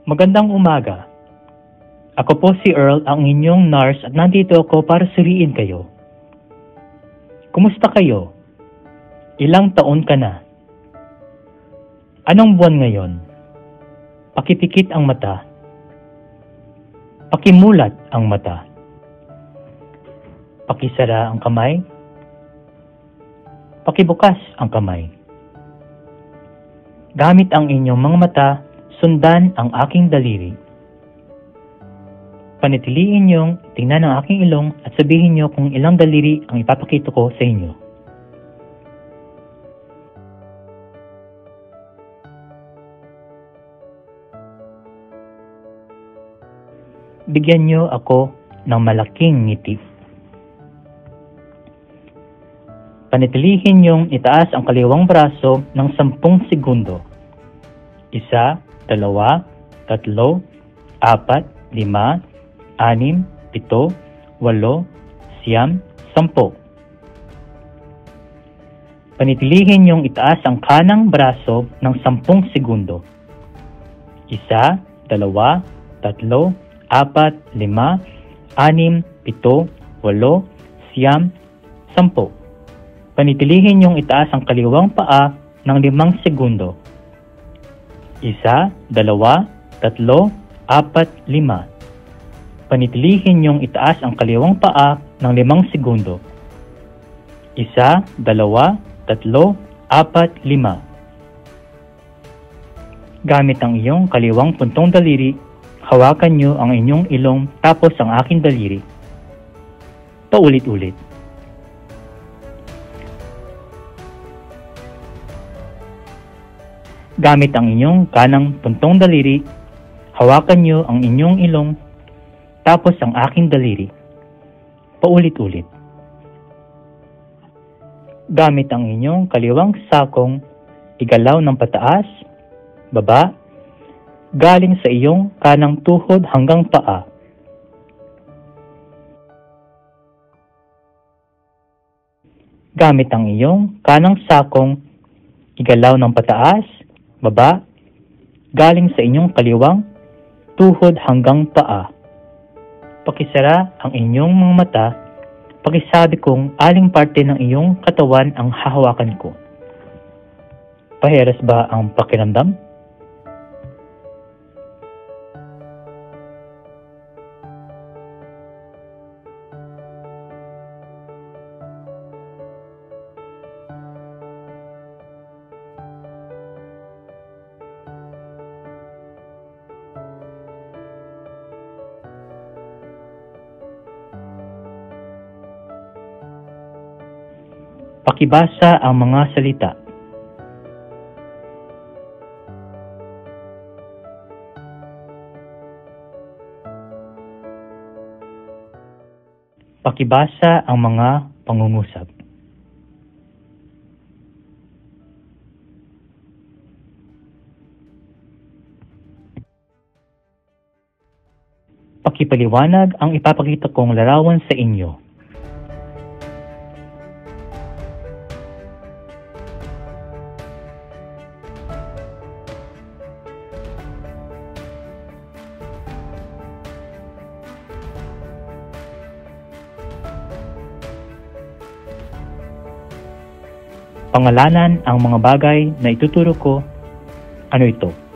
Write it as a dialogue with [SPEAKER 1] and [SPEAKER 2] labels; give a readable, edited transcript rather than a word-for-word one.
[SPEAKER 1] Magandang umaga. Ako po si Earl, ang inyong nurse at nandito ako para suriin kayo. Kumusta kayo? Ilang taon ka na? Anong buwan ngayon? Pakipikit ang mata. Pakimulat ang mata. Pakisara ang kamay. Pakibukas ang kamay. Gamit ang inyong mga mata, sundan ang aking daliri. Panitiliin niyong tingnan ang aking ilong at sabihin niyo kung ilang daliri ang ipapakita ko sa inyo. Bigyan niyo ako ng malaking ngiti. Panitilihin niyong itaas ang kaliwang braso ng 10 segundo. 1, 2, 3, 4, 5, 6, 7, 8, 9, 10. Panitilihin niyong itaas ang kanang braso ng 10 segundo. 1, 2, 3, 4, 5, 6, 7, 8, 9, 10. Panitilihin niyong itaas ang kaliwang paa ng 5 segundo. 1, 2, 3, 4, 5. Panitilihin niyong itaas ang kaliwang paa ng 5 segundo. 1, 2, 3, 4, 5. Gamit ang iyong kaliwang puntong daliri, hawakan niyo ang inyong ilong tapos ang aking daliri. Paulit-ulit. Gamit ang inyong kanang puntong daliri, hawakan niyo ang inyong ilong, tapos ang aking daliri. Paulit-ulit. Gamit ang inyong kaliwang sakong, igalaw ng pataas, baba, galing sa iyong kanang tuhod hanggang paa. Gamit ang iyong kanang sakong, igalaw ng pataas, baba, galing sa inyong kaliwang tuhod hanggang paa. Pakisara ang inyong mga mata, pakisabi kung aling parte ng iyong katawan ang hahawakan ko. Paheras ba ang pakiramdam? Pakibasa ang mga salita. Pakibasa ang mga pangungusap. Pakipaliwanag ang ipapakita kong larawan sa inyo. Pangalanan ang mga bagay na ituturo ko. Ano ito?